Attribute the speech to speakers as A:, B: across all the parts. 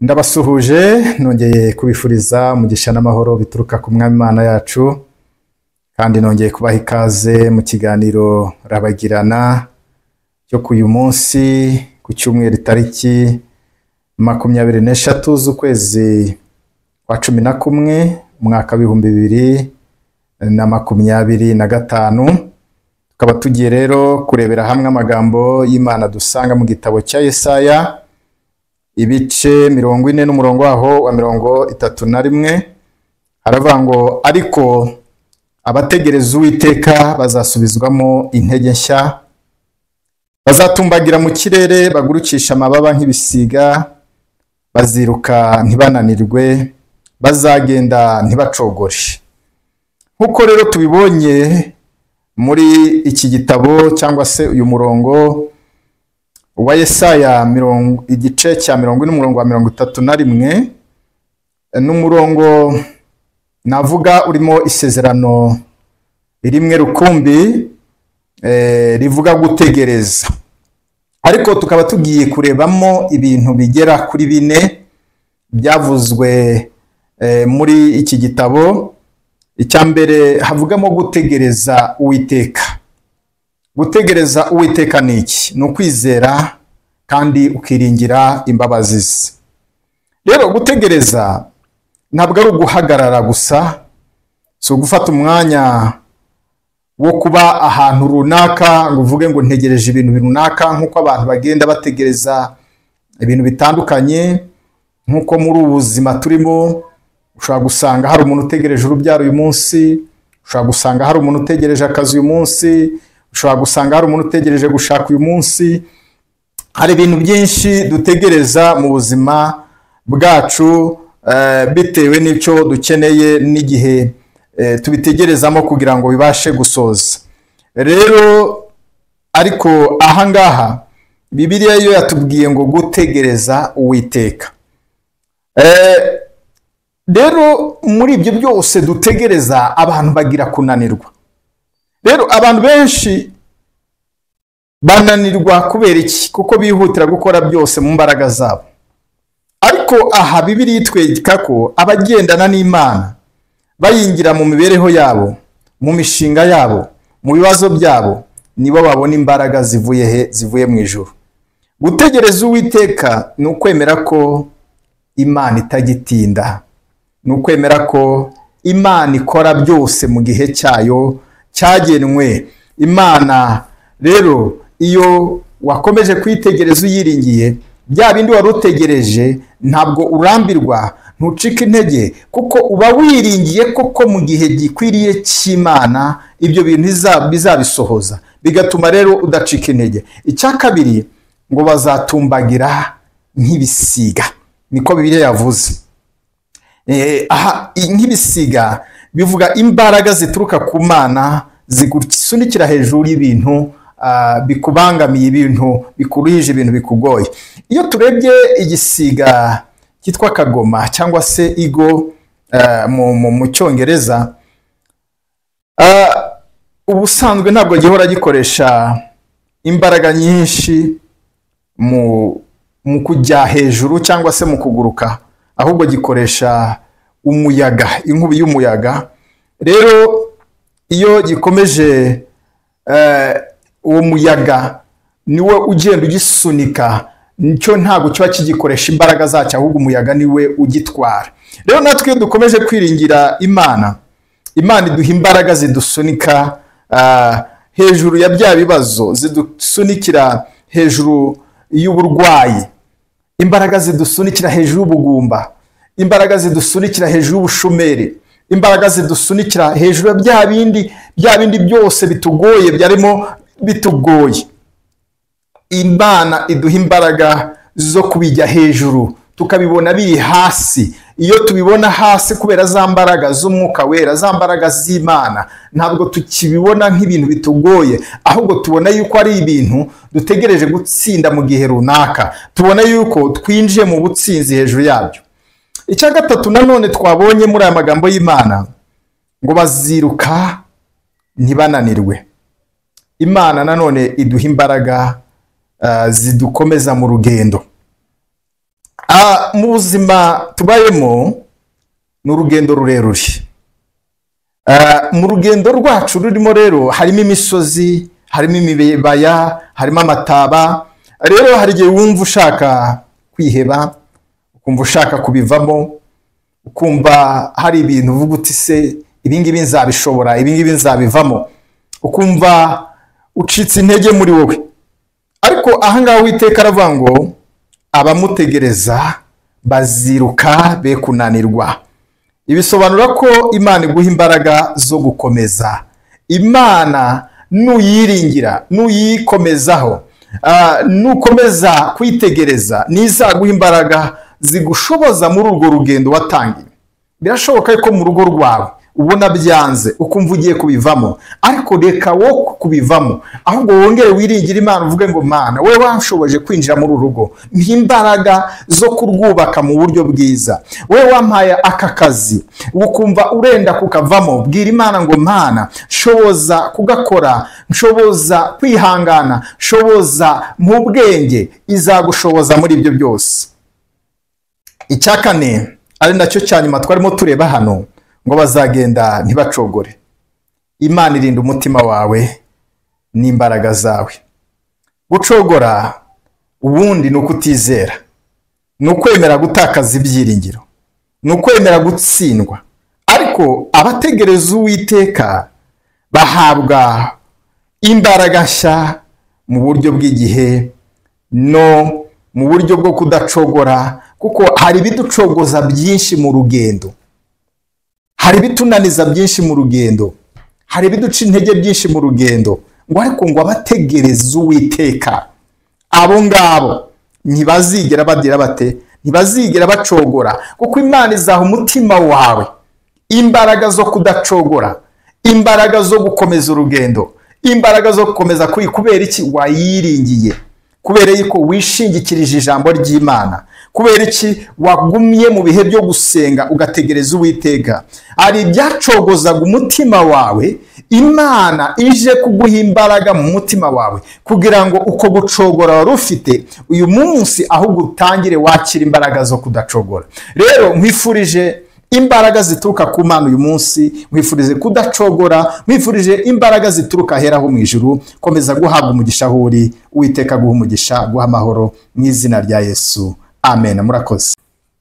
A: Ndabasuhuje nongeye kubifuriza umugisha n'amahoro bituruka ku mwami Imana yacu, kandi nongeye kubaha ikaze mu kiganiro Rabagirana cyo ku uyu munsi ku cyumweru tariki 23 z'ukwezi kwa 11 umwaka wa 2025. Tukaba tugiye rero kurebera hamwe amagambo y'Imana dusanga mu gitabo cya Yesaya ibice 40 n'umurongo waho wa 31. Haravuga ngo ariko abategereza Uwiteka bazasubizwamo intege nshya, bazatumbagira mu kirere bagurukisha amababa nk'ibisiga, baziruka ntibananirwe, bazagenda ntibacogore. Nkuko rero tubibonye muri iki gitabo cyangwa se uyu murongo wa Yesaya igice cya 40 n'umurongo wa 31 n'umurongo navuga urimo isezerano rimwe rukumbi rivuga gutegereza. Ariko tukaba tugiye kurebamo ibintu bigera kuri 4 byavuzwe muri iki gitabo. Icyambere havugamo gutegereza Uwiteka. Gutegereza Uwiteka ni iki? Ni ukwizera kandi ukiringira imbabazi ze. Rero gutegereza ntabwo ari uguhagarara gusa, so gufata umwanya wo kuba ahantu runaka ngo uvuge ngo ntegereje ibintu runaka, nkuko abantu bagenda bategereza ibintu bitandukanye. Nkuko muri ubuzima turimo, ushobora gusanga hari umuntu utegereje urubyaro uyu munsi, ushobora gusanga hari umuntu utegereje akazi uyu munsi, ushobora gusanga hari umuntu utegereje gushaka uyu munsi. Hari ibintu byinshi dutegereza mu buzima bwacu bitewe n'icyo dukeneye n'igihe tubitegerezamo kugira ngo bibashe gusoza. Rero ariko ahangaha Bibiliya yo yatubwiye ngo gutegereza Uwiteka. Rero muri ibyo byose dutegereza abantu bagira kunanirwa. Rero abantu benshi bananirwa kubera iki? Kuko bihutira gukora byose mu mbaraga zabo. Ariko aha Bibiliya itwereka ko abagendana n'Imana bayingira mu mibereho yabo, mu mishinga yabo, mu bibazo byabo, nibo babona imbaraga zivuye mu ijuru. Gutegereza Uwiteka ni ukwemera ko Imana itagitinda, ni ukwemera ko Imana ikora byose mu gihe cyayo cyagenwe. Imana rero iyo wakomeje kwitegereza uyiringiye, bya bindi wari utegereje ntabwo urambirwa, ntucika intege, kuko uba wiringiye koko mu gihe gikwiriye cy'Imana ibyo bintu bizabisohoza, bigatuma rero udacika intege. Icya kabiri ngo bazatumbagira nk'ibisiga, niko Bibiliya yavuze. Aha nk'ibisiga bivuga imbaraga zituruka ku Mana zigusunikira hejuru y'ibintu bikubangamiye, ibintu bikuruhije, ibintu bikugoye. Iyo turebye igisiga cyitwa kagoma cyangwa se igo mu Cyongereza, ubusanzwe ntabwo gihora gikoresha imbaraga nyinshi mu kujya hejuru cyangwa se mu kuguruka, ahubwo gikoresha umuyaga, inkubi y'umuyaga. Rero iyo gikomeje uwo muyaga niwe ugenda ugisunika, nicyo ntabwo kiba kigikoresha imbaraga zacyo, ahubwo umuyaga niwe ugitwara. Rero natwe dukomeje kwiringira Imana, Imana iduha imbaraga zidusunika hejuru ya bya bibazo, zidusunikira hejuru y'uburwayi, imbaraga zidusunikira hejuru y'ubugumba, imbaraga zidusunikira hejuru y'ubushomeri, imbaraga zidusunikira hejuru ya bya bindi byose bitugoye, byarimo bitugoye. Imana iduha imbaraga zo kubijya hejuru, tukabibona biri hasi. Iyo tubibona hasi kubera za mbaraga z'Umwuka Wera, za mbaraga z'Imana, ntabwo tukibibona nk'ibintu bitugoye, ahubwo tubona yuko ari ibintu dutegereje gutsinda mu gihe runaka, tubona yuko twinjiye mu butsinzi hejuru yabyo. Icya gatatu nanone twabonye muri aya magambo y'Imana ngo baziruka ntibananirwe. Imana nanone iduha imbaraga zidukomeza mu rugendo. Mu buzima tubayemo ni urugendo rurerure. Mu rugendo rwacu rurimo rero harimo imisozi, harimo imibaya, harimo amataba. Rero hari igihe wumva ushaka kwiheba, ukumva ushaka kubivamo, ukumva hari ibintu uvuga uti se ibingibi nzabishobora, ibingibi nzabivamo, ukumva ucitse intege muri wowe. Ariko ahangaha Uwiteka aravuga ngo abamutegereza baziruka be kunanirwa. Ibisobanura ko Imana iguha imbaraga zo gukomeza. Imana nuyiringira, nuyikomezaho, nukomeza kwitegereza, nizaguha imbaraga zigushoboza muri urwo rugendo watangiye. Birashoboka ko mu rugo rwawe ubona byanze, ukumva ugiye kubivamo, ariko reka wo kubivamo, ahubwo wongere wiringira Imana, uvuge ngo Mana, wewe wanshoboje kwinjira muri urugo, mpimbaraga zo kurwubaka mu buryo bwiza. Wewe wampaye aka kazi, ukumva urenda kukavamo, bwira Imana ngo Mana, shoboza kugakora, nshoboza kwihangana, shoboza mu bwenge, izagushoboza muri ibyo byose. Icyakane ari nacyo cyanyuma twarimo tureba hano, ngo bazagenda ntibacogore. Imana irinda umutima wawe n'imbaraga zawe. Gucogora ubundi ni ukutizera, ni ukwemera gutakaza ibyiringiro, ni ukwemera gutsindwa. Ariko abategereza Uwiteka bahabwa imbaraga nshya mu buryo bw'igihe no mu buryo bwo kudacogora, kuko hari ibiducogoza byinshi mu rugendo, hari ibitunaniza byinshi mu rugendo, hari ibiduca intege byinshi mu rugendo. Ngo ariko ngo abategereza Uwiteka, abo ngabo ntibazigera bagira bate, ntibazigera bacogora, kuko Imana izaha umutima wawe imbaraga zo kudacogora, imbaraga zo gukomeza urugendo, imbaraga zo gukomeza kubera iki? Wayiringiye, kubera yuko wishingikirije ijambo ry'Imana, kubera iki? Wagumye mu bihe byo gusenga ugategereza Uwiteka. Ari byacogozaga umutima wawe, Imana ije kuguha imbaraga mu mutima wawe, kugira ngo uko gucogora wari ufite uyu munsi ahubwo utangire wakira imbaraga zo kudacogora. Rero nkwifurije imbaraga zituruka ku Mana uyu munsi, nkwifurije kudacogora, nkwifurije imbaraga zituruka heraho mu ijuru. Komeza guhabwa umugisha aho uri, Uwiteka guha umugisha, guha amahoro mu izina rya Yesu. Amen. Murakoze.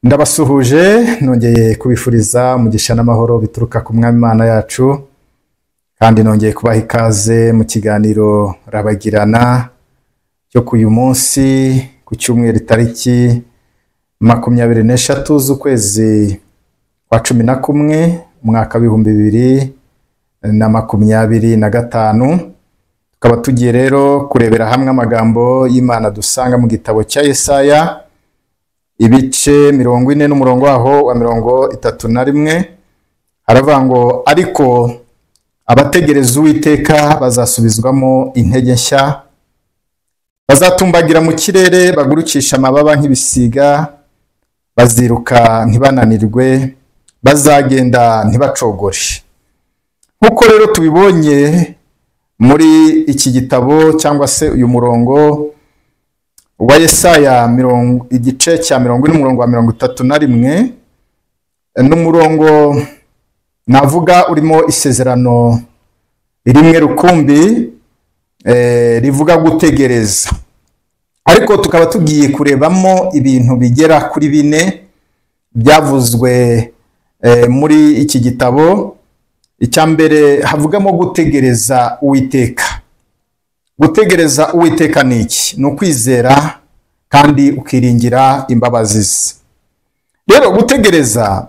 A: Ndabasuhuje, nongeye kubifuriza umugisha n'amahoro bituruka ku Mwami Imana yacu, kandi nongeye kubaha ikaze mu kiganiro Rabagirana cyo ku uyu munsi ku cyumweru tariki 23 z'ukwezi kwa 11 umwaka w'ibihumbi 2025. Tukaba tugiye rero kurebera hamwe amagambo y'Imana dusanga mu gitabo cya Yesaya ibice 40 n'umurongo waho wa 31. Haravuga ngo ariko abategereza Uwiteka bazasubizwamo intege nshya, bazatumbagira mu kirere, bagurukisha amababa nk'ibisiga, baziruka ntibananirwe, bazagenda ntibacogore. Nkuko rero tubibonye muri iki gitabo cyangwa se uyu murongo wa Yesaya igice cya 40 n'umurongo wa 31, n'umurongo navuga urimo isezerano rimwe rukumbi rivuga gutegereza. Ariko tukaba tugiye kurebamo ibintu bigera kuri 4 byavuzwe muri iki gitabo. Icyambere havugamo gutegereza Uwiteka. Gutegereza Uwiteka ni iki? Ni ukwizera kandi ukiringira imbabazi ze. Rero gutegereza